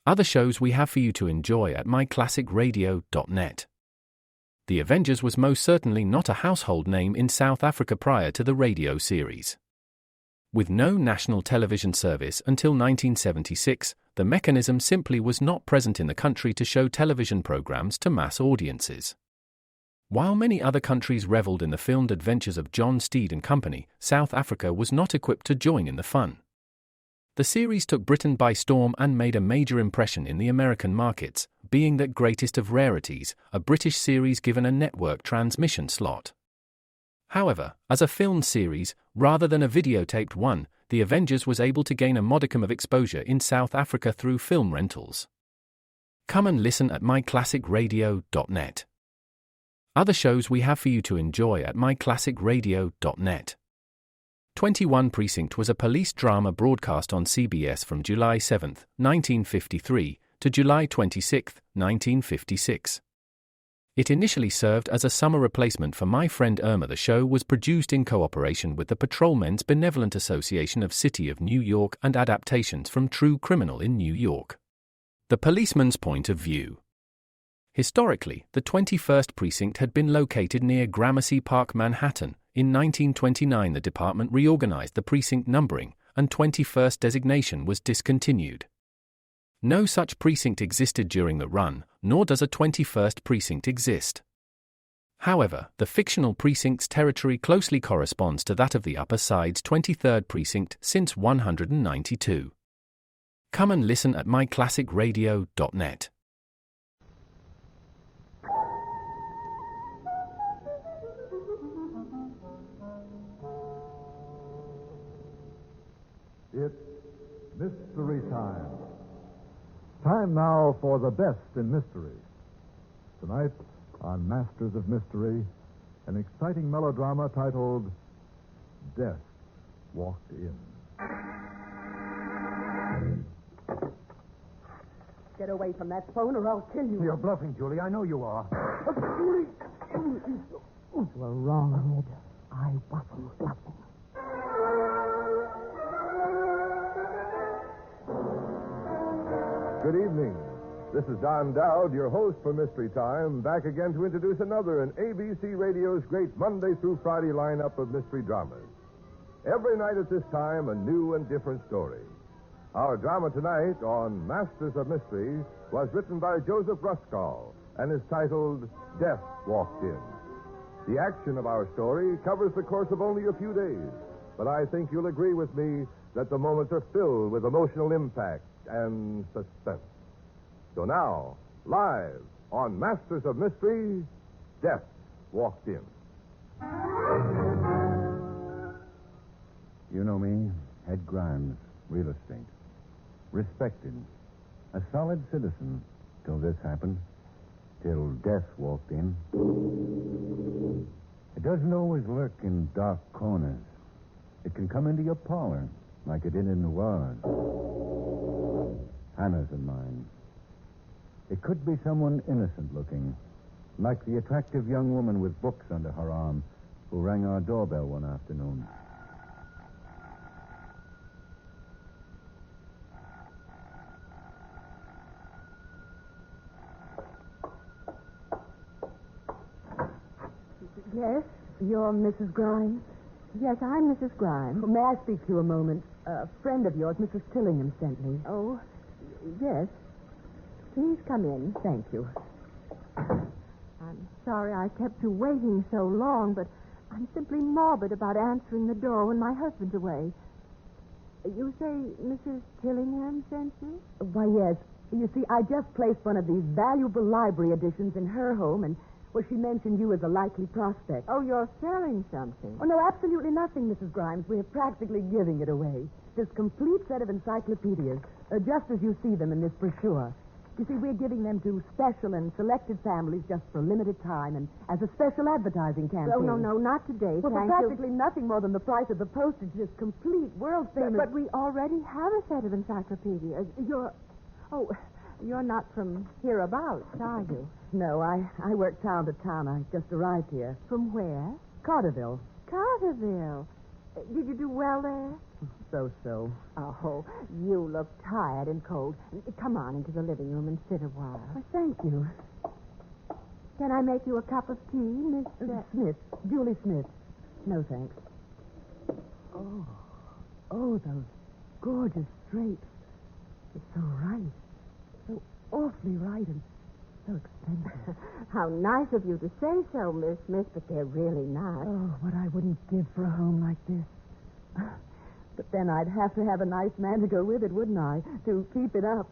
Other shows we have for you to enjoy at myclassicradio.net. The Avengers was most certainly not a household name in South Africa prior to the radio series. With no national television service until 1976, the mechanism simply was not present in the country to show television programs to mass audiences. While many other countries reveled in the filmed adventures of John Steed and company, South Africa was not equipped to join in the fun. The series took Britain by storm and made a major impression in the American markets, being that greatest of rarities, a British series given a network transmission slot. However, as a filmed series, rather than a videotaped one, The Avengers was able to gain a modicum of exposure in South Africa through film rentals. Come and listen at myclassicradio.net. Other shows we have for you to enjoy at myclassicradio.net. 21 Precinct was a police drama broadcast on CBS from July 7, 1953, to July 26, 1956. It initially served as a summer replacement for My Friend Irma. The show was produced in cooperation with the Patrolmen's Benevolent Association of City of New York and adaptations from True Criminal in New York. The Policeman's Point of View. Historically, the 21st Precinct had been located near Gramercy Park, Manhattan. In 1929, the department reorganized the precinct numbering, and 21st designation was discontinued. No such precinct existed during the run, nor does a 21st precinct exist. However, the fictional precinct's territory closely corresponds to that of the Upper Side's 23rd precinct since 192. Come and listen at myclassicradio.net. It's mystery time. Time now for the best in mystery. Tonight, on Masters of Mystery, an exciting melodrama titled Death Walked In. Get away from that phone or I'll kill you. You're bluffing, Julie. I know you are. Julie! You were wrong, Ed. I wasn't bluffing. Good evening. This is Don Dowd, your host for Mystery Time, back again to introduce another in ABC Radio's great Monday through Friday lineup of mystery dramas. Every night at this time, a new and different story. Our drama tonight on Masters of Mystery was written by Joseph Ruskall and is titled Death Walked In. The action of our story covers the course of only a few days, but I think you'll agree with me that the moments are filled with emotional impact and suspense. So now, live on Masters of Mystery, Death Walked In. You know me, Ed Grimes, real estate. Respected. A solid citizen till this happened. Till death walked in. It doesn't always lurk in dark corners. It can come into your parlor like it did in Noir's. Hannah's and mine. It could be someone innocent looking, like the attractive young woman with books under her arm who rang our doorbell one afternoon. Yes, you're Mrs. Grimes? Yes, I'm Mrs. Grimes. May I speak to you a moment? A friend of yours, Mrs. Tillingham, sent me. Oh, yes. Please come in. Thank you. I'm sorry I kept you waiting so long, but I'm simply morbid about answering the door when my husband's away. You say Mrs. Tillingham sent you? Why, yes. You see, I just placed one of these valuable library editions in her home, and well, she mentioned you as a likely prospect. Oh, you're selling something? Oh, no, absolutely nothing, Mrs. Grimes. We're practically giving it away. This complete set of encyclopedias, just as you see them in this brochure. You see, we're giving them to special and selected families just for a limited time and as a special advertising campaign. Oh, no, not today, well, for practically nothing more than the price of the postage, this complete world-famous... But we already have a set of encyclopedias. You're not from hereabouts, are you? No, I work town to town. I just arrived here. From where? Carterville. Carterville? Did you do well there? So. Oh, you look tired and cold. Come on into the living room and sit a while. Thank you. Can I make you a cup of tea, Miss Smith. Julie Smith. No, thanks. Oh, those gorgeous drapes. It's so right. So awfully right and so expensive. How nice of you to say so, Miss Smith, but they're really not. Oh, what I wouldn't give for a home like this. But then I'd have to have a nice man to go with it, wouldn't I? To keep it up.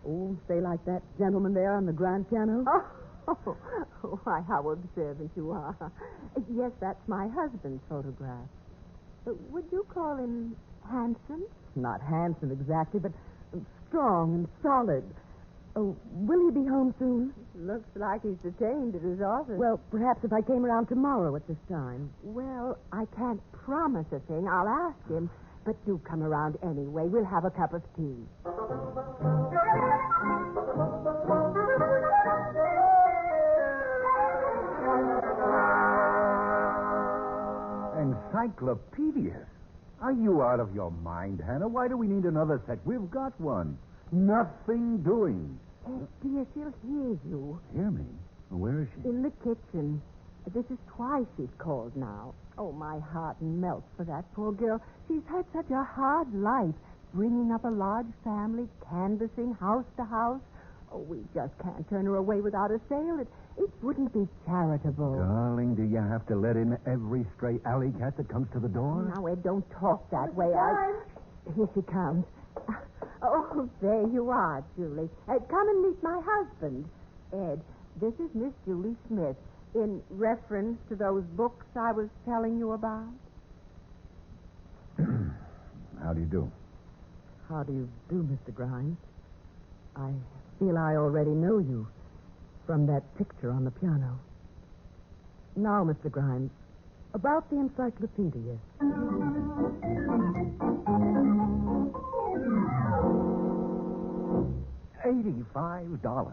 Oh, say like that gentleman there on the grand piano. Oh, why, how observant you are. Yes, that's my husband's photograph. Would you call him handsome? Not handsome exactly, but strong and solid. Oh, will he be home soon? Looks like he's detained at his office. Well, perhaps if I came around tomorrow at this time. Well, I can't promise a thing. I'll ask him. But do come around anyway. We'll have a cup of tea. Encyclopedias? Are you out of your mind, Hannah? Why do we need another set? We've got one. Nothing doing. Dear, she'll hear you. Hear me? Where is she? In the kitchen. This is twice she's called now. Oh, my heart melts for that poor girl. She's had such a hard life, bringing up a large family, canvassing house to house. Oh, we just can't turn her away without a sale. It wouldn't be charitable. Darling, do you have to let in every stray alley cat that comes to the door? Now, Ed, don't talk that way. Here she comes. Oh, there you are, Julie. Come and meet my husband. Ed, this is Miss Julie Smith, in reference to those books I was telling you about. How do you do? How do you do, Mr. Grimes? I feel I already know you from that picture on the piano. Now, Mr. Grimes, about the encyclopedia. $85.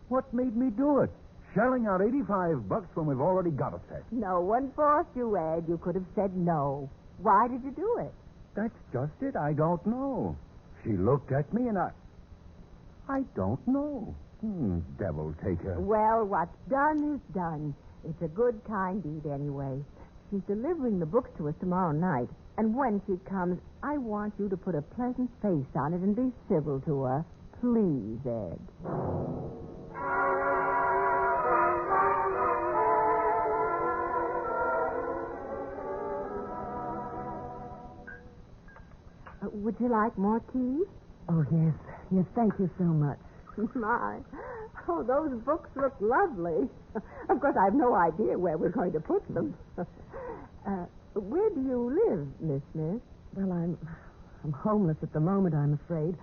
What made me do it? Shelling out $85 when we've already got a set. No one forced you, Ed. You could have said no. Why did you do it? That's just it. I don't know. She looked at me and I don't know. Devil take her. Well, what's done is done. It's a good, kind deed anyway. She's delivering the books to us tomorrow night. And when she comes, I want you to put a pleasant face on it and be civil to her. Please, Ed. Would you like more tea? Oh, yes. Yes, thank you so much. My. Oh, those books look lovely. Of course, I have no idea where we're going to put them. Where do you live, Miss Smith? Well, I'm homeless at the moment, I'm afraid.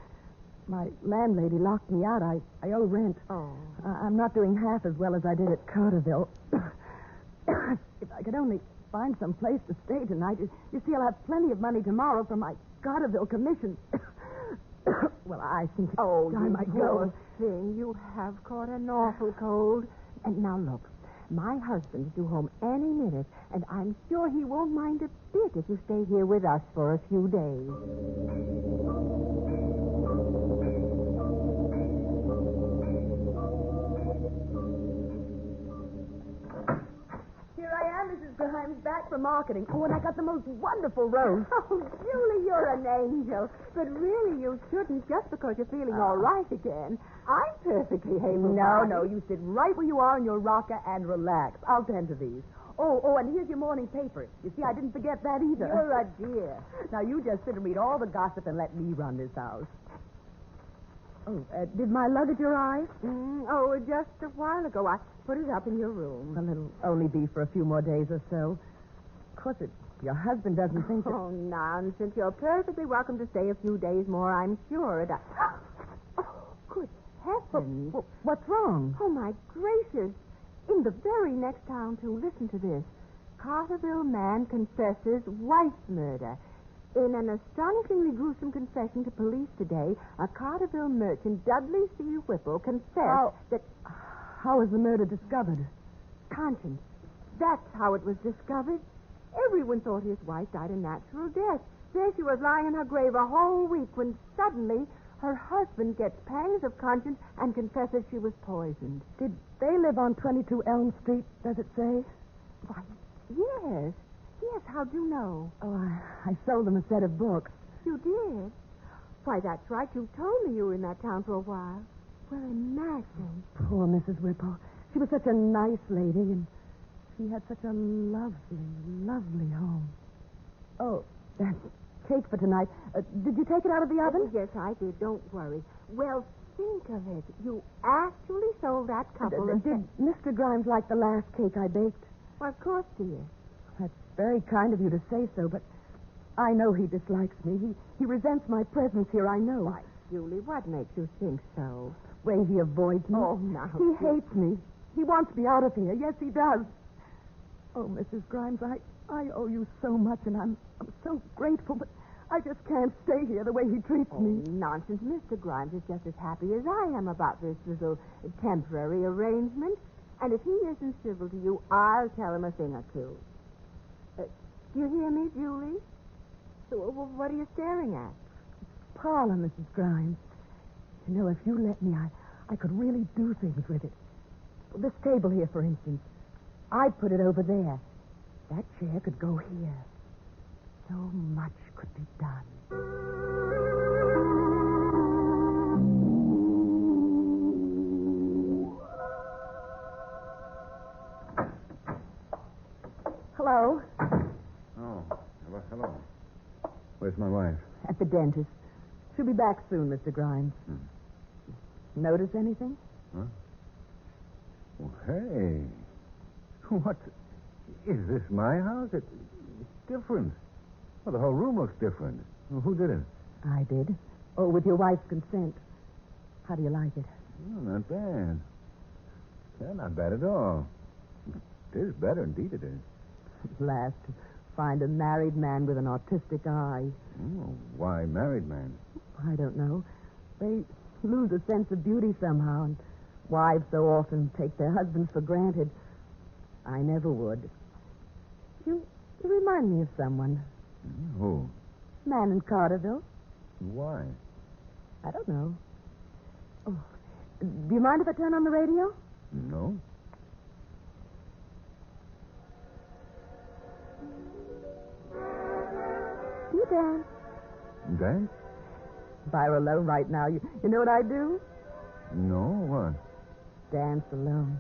My landlady locked me out. I owe rent. Oh. I'm not doing half as well as I did at Carterville. If I could only find some place to stay tonight. You see, I'll have plenty of money tomorrow for my Carterville commission. Well, I think it's time I go. Thing, you have caught an awful cold. And now look, my husband's due home any minute, and I'm sure he won't mind a bit if you stay here with us for a few days. Here I am, Mrs. Grimes, back from marketing. Oh, and I got the most wonderful rose. Oh, Julie, you're an angel. But really, you shouldn't just because you're feeling all right again. I'm perfectly able. No, you sit right where you are in your rocker and relax. I'll tend to these. Oh, and here's your morning paper. You see, I didn't forget that either. You're a dear. Now, you just sit and read all the gossip and let me run this house. Oh, did my luggage arrive? Just a while ago. I put it up in your room. Well, it'll only be for a few more days or so. Of course, your husband doesn't think that... Oh, nonsense. You're perfectly welcome to stay a few days more, I'm sure. Oh, good heavens. What's wrong? Oh, my gracious. In the very next town, too. Listen to this. Carterville man confesses wife murder. In an astonishingly gruesome confession to police today, a Carterville merchant, Dudley C. Whipple, confessed that... How was the murder discovered? Conscience. That's how it was discovered. Everyone thought his wife died a natural death. There she was lying in her grave a whole week when suddenly her husband gets pangs of conscience and confesses she was poisoned. Did they live on 22 Elm Street, does it say? Why, yes. Yes, how'd you know? Oh, I sold them a set of books. You did? Why, that's right. You told me you were in that town for a while. Well, imagine. Poor Mrs. Whipple. She was such a nice lady, and she had such a lovely, lovely home. Oh, that's cake for tonight. Did you take it out of the oven? Oh, yes, I did. Don't worry. Well, think of it. You actually sold that couple. Did Mr. Grimes like the last cake I baked? Well, of course, dear. That's very kind of you to say so, but I know he dislikes me. He resents my presence here, I know. Why, Julie, what makes you think so? Way he avoids me. Oh, now. He hates me. He wants me out of here. Yes, he does. Oh, Mrs. Grimes, I owe you so much, and I'm so grateful, but I just can't stay here the way he treats me. Nonsense. Mr. Grimes is just as happy as I am about this little temporary arrangement. And if he isn't civil to you, I'll tell him a thing or two. Do you hear me, Julie? So, what are you staring at? Parlor, Mrs. Grimes. You know, if you let me, I could really do things with it. This table here, for instance. I'd put it over there. That chair could go here. So much could be done. Hello? Oh, hello. Where's my wife? At the dentist. She'll be back soon, Mr. Grimes. Notice anything? Huh? Well, hey. What? Is this my house? It's different. Well, the whole room looks different. Well, who did it? I did. Oh, with your wife's consent. How do you like it? Oh, not bad. Yeah, not bad at all. It is better, indeed it is. At last, to find a married man with an autistic eye. Oh, why married man? I don't know. They lose a sense of beauty somehow, and wives so often take their husbands for granted. I never would. You remind me of someone. Who? Man in Carterville. Why? I don't know. Oh, do you mind if I turn on the radio? No. Do you dance? Dance? If I were alone right now, you know what I'd do? No, what? Dance alone.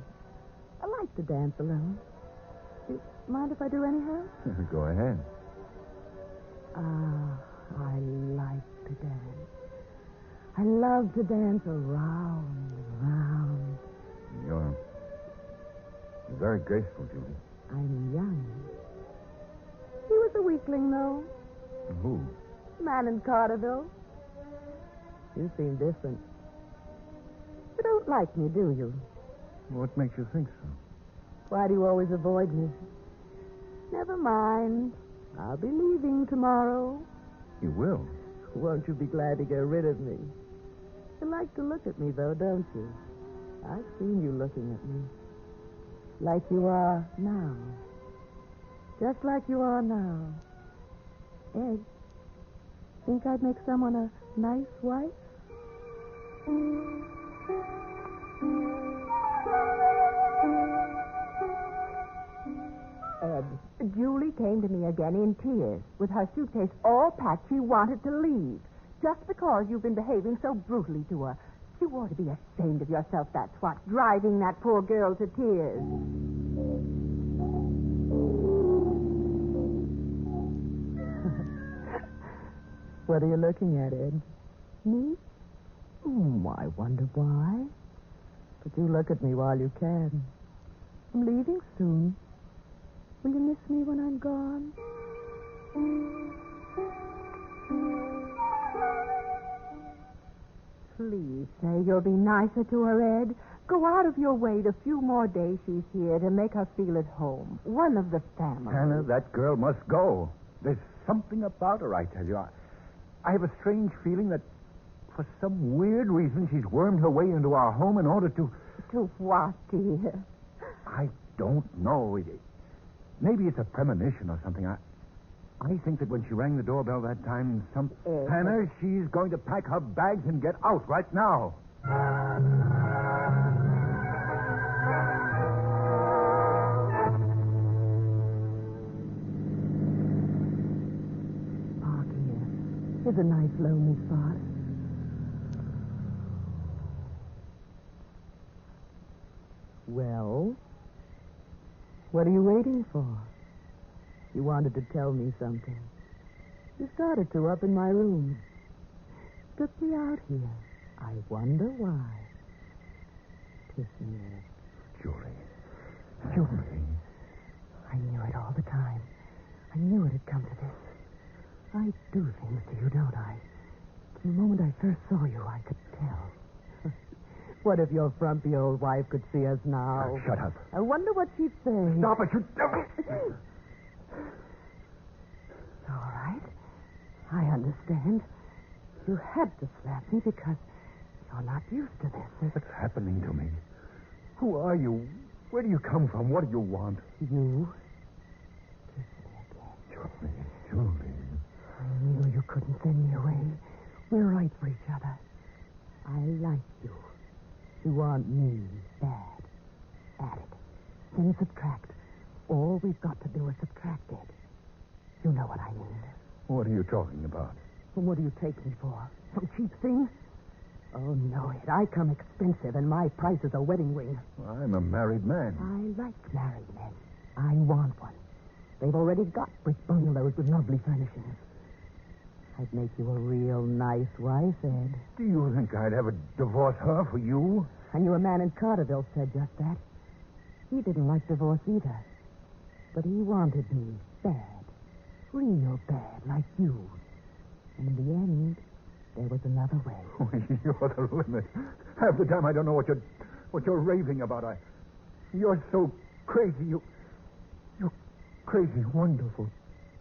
I like to dance alone. Do you mind if I do anyhow? Go ahead. I like to dance. I love to dance around and around. You're very graceful, Julie. I'm young. He was a weakling, though. Who? Man in Carterville. You seem different. You don't like me, do you? What makes you think so? Why do you always avoid me? Never mind. I'll be leaving tomorrow. You will? Won't you be glad to get rid of me? You like to look at me, though, don't you? I've seen you looking at me. Like you are now. Just like you are now. Ed, think I'd make someone a nice wife? Ed, Julie came to me again in tears. With her suitcase all packed, she wanted to leave. Just because you've been behaving so brutally to her. You ought to be ashamed of yourself, that's what. Driving that poor girl to tears. What are you looking at, Ed? Me? I wonder why. But you look at me while you can. I'm leaving soon. Will you miss me when I'm gone? Please say you'll be nicer to her, Ed. Go out of your way the few more days she's here to make her feel at home. One of the family. Hannah, that girl must go. There's something about her, I tell you. I have a strange feeling that for some weird reason she's wormed her way into our home in order to... To what, dear? I don't know. Maybe it's a premonition or something. I think that when she rang the doorbell that time, Hannah, she's going to pack her bags and get out right now. Park here. It's a nice lonely spot. Well, what are you waiting for? You wanted to tell me something. You started to up in my room. Took me out here. I wonder why. Kiss me, Ed. Julie. I knew it all the time. I knew it had come to this. I do things to you, don't I? The moment I first saw you, I could tell. What if your frumpy old wife could see us now? Shut up. I wonder what she'd say. Stop it, you devil! All right. I understand. You had to slap me because you're not used to this. What's happening to me? Who are you? Where do you come from? What do you want? You kiss me again. Julie. I knew you couldn't send me away. We're right for each other. I like you. You want me bad. Add it. Then subtract. All we've got to do is subtract it. You know what I mean. What are you talking about? Well, what do you take me for? Some cheap thing? Oh, no, Ed. I come expensive, and my price is a wedding ring. I'm a married man. I like married men. I want one. They've already got brick bungalows with lovely furnishings. I'd make you a real nice wife, Ed. Do you think I'd ever divorce her for you? I knew a man in Carterville said just that. He didn't like divorce either. But he wanted me bad. Real bad, like you. And in the end, there was another way. Oh, you're the limit. Half the time I don't know what you're raving about. You're so crazy. You're crazy wonderful.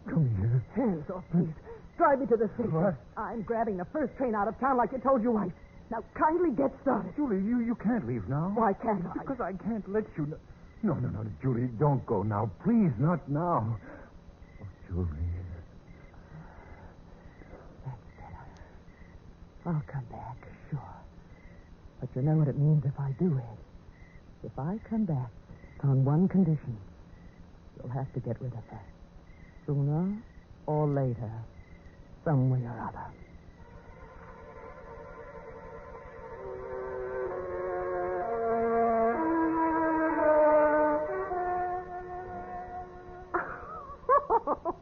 Come here. Hands off, please. Drive me to the station. What? I'm grabbing the first train out of town like you told your wife. Now, kindly get started. Julie, you can't leave now. Why can't I? Because I can't let you... No, Julie, don't go now. Please, not now. Oh, Julie. That's better. I'll come back, sure. But you know what it means if I do it. If I come back on one condition, you'll have to get rid of her. Sooner or later. Some way or other.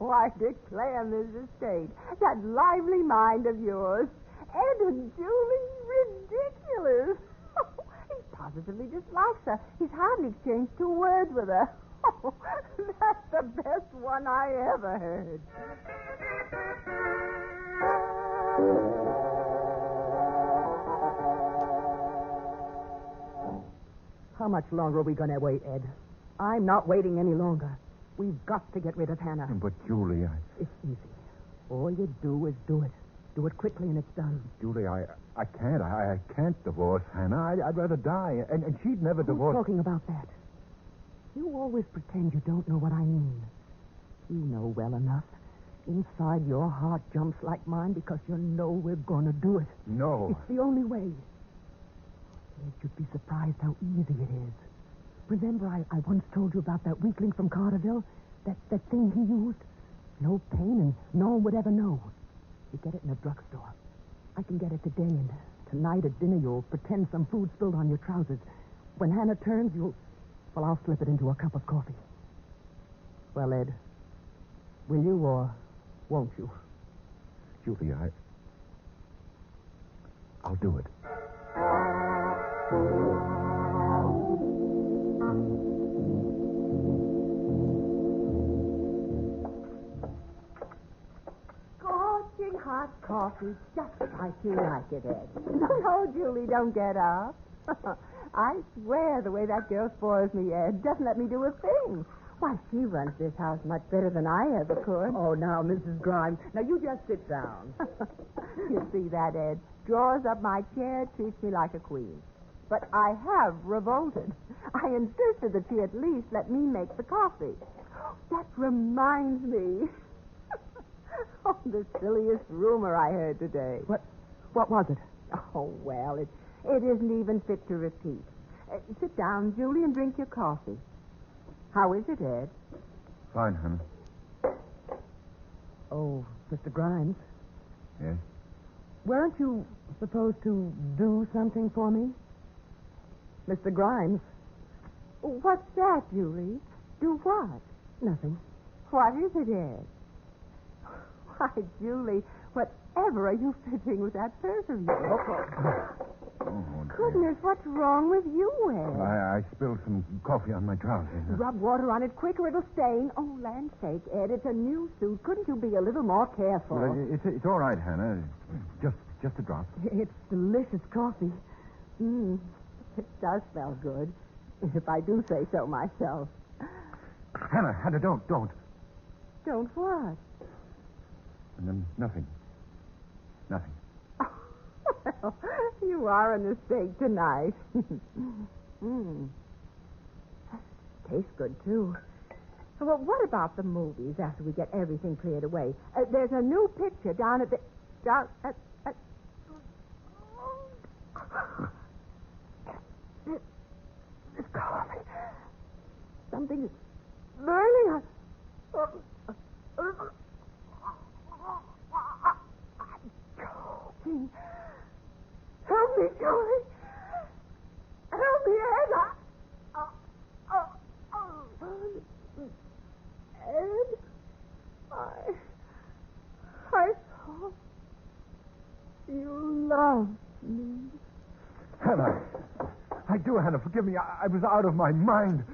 Oh, I declare, Mrs. State, that lively mind of yours. Ed and Julie, ridiculous. He positively dislikes her. He's hardly exchanged 2 words with her. Oh, that's the best one I ever heard. How much longer are we going to wait, Ed? I'm not waiting any longer. We've got to get rid of Hannah. But, Julie, It's easy. All you do is do it. Do it quickly and it's done. Julie, I can't. I can't divorce Hannah. I'd rather die. And she'd never divorce... Who's talking about that? You always pretend you don't know what I mean. You know well enough. Inside your heart jumps like mine because you know we're going to do it. No. It's the only way. Ed, you'd be surprised how easy it is. Remember I once told you about that weakling from Carterville? That thing he used? No pain and no one would ever know. You get it in a drugstore. I can get it today, and tonight at dinner you'll pretend some food spilled on your trousers. When Hannah turns, well, I'll slip it into a cup of coffee. Well, Ed, will you or won't you? Julie, I'll do it. Scorching hot coffee, just like you like it, Ed. No, Julie, don't get up. I swear the way that girl spoils me, Ed, doesn't let me do a thing. Why, she runs this house much better than I ever could. Oh, now, Mrs. Grimes. Now, you just sit down. You see that, Ed? Draws up my chair, treats me like a queen. But I have revolted. I insisted that she at least let me make the coffee. That reminds me. Oh, the silliest rumor I heard today. What was it? Oh, well, it isn't even fit to repeat. Sit down, Julie, and drink your coffee. How is it, Ed? Fine, honey. Oh, Mr. Grimes, Yes? weren't you supposed to do something for me? Mr. Grimes. What's that, Julie? Do what? Nothing. What is it, Ed? Why, Julie, whatever are you fidgeting with that purse of yours? Oh, Goodness, what's wrong with you, Ed? I spilled some coffee on my trousers. Rub water on it quick or it'll stain. Oh, land's sake, Ed, it's a new suit. Couldn't you be a little more careful? Well, it's all right, Hannah. Just a drop. It's delicious coffee. It does smell good, if I do say so myself. Hannah, don't. Don't what? Nothing. Well, you are a mistake tonight. Tastes good, too. Well, what about the movies after we get everything cleared away? There's a new picture down at the... This coffee. Something's burning. I'm choking. Help me, Julie. Help me, Ed. Ed, I thought you loved me. Hannah. I do, Hannah. Forgive me. I was out of my mind.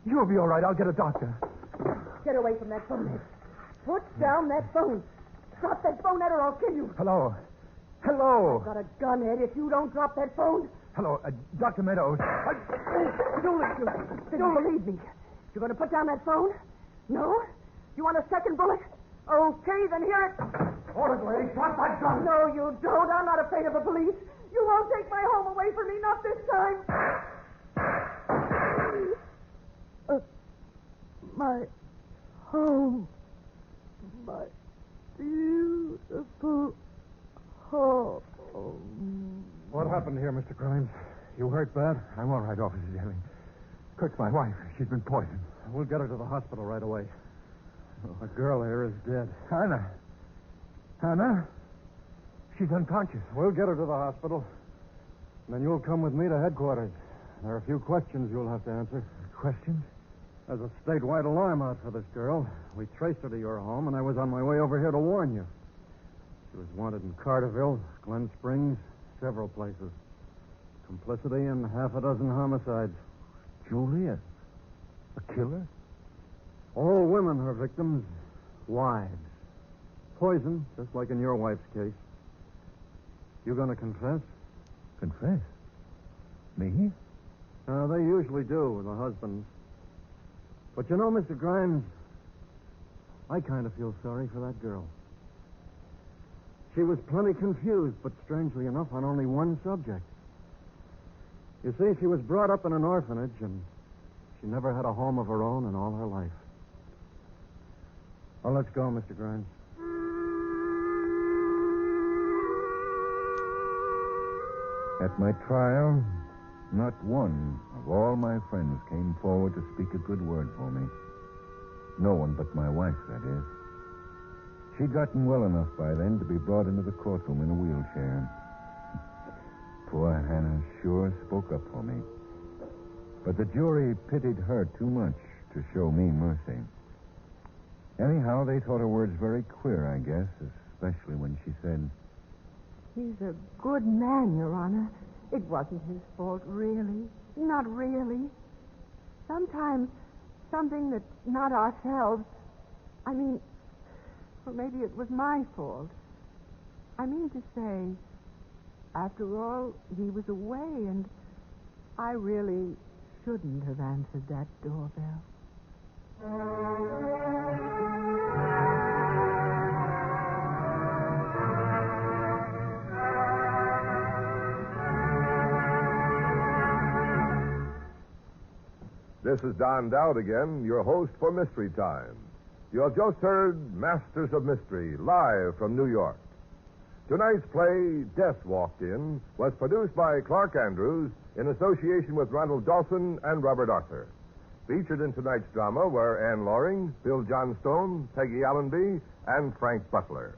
You'll be all right. I'll get a doctor. Get away from that phone, Ed. Put down that phone. Drop that phone, Ed, or I'll kill you. Hello. I've got a gun, Ed. If you don't drop that phone... Hello, Dr. Meadows. Julie, don't believe me. You're going to put down that phone? No? You want a second bullet? Okay, then here it... Orderly, drop that gun. No, you don't. I'm not afraid of the police. You won't take my home away from me, not this time. My home. My beautiful home. What happened here, Mr. Grimes? You hurt bad? I'm all right, Officer Daly. Kirk's my wife. She's been poisoned. We'll get her to the hospital right away. The girl here is dead. Hannah? She's unconscious. We'll get her to the hospital. Then you'll come with me to headquarters. There are a few questions you'll have to answer. Questions? There's a statewide alarm out for this girl. We traced her to your home, and I was on my way over here to warn you. She was wanted in Carterville, Glen Springs, several places. Complicity in half a dozen homicides. Julie, a killer? All women are victims. Wives. Poison, just like in your wife's case. You gonna confess? Confess? Me? They usually do with the husbands. But you know, Mr. Grimes, I kind of feel sorry for that girl. She was plenty confused, but strangely enough, on only one subject. You see, she was brought up in an orphanage, and she never had a home of her own in all her life. Well, let's go, Mr. Grimes. At my trial, not one of all my friends came forward to speak a good word for me. No one but my wife, that is. She'd gotten well enough by then to be brought into the courtroom in a wheelchair. Poor Hannah sure spoke up for me. But the jury pitied her too much to show me mercy. Anyhow, they thought her words very queer, I guess, especially when she said, He's a good man, Your Honor. It wasn't his fault, really. Not really. Sometimes something that's not ourselves. I mean, or maybe it was my fault. I mean to say, after all, he was away, and I really shouldn't have answered that doorbell. This is Don Dowd again, your host for Mystery Time. You have just heard Masters of Mystery, live from New York. Tonight's play, Death Walked In, was produced by Clark Andrews in association with Ronald Dawson and Robert Arthur. Featured in tonight's drama were Ann Loring, Bill Johnstone, Peggy Allenby, and Frank Butler.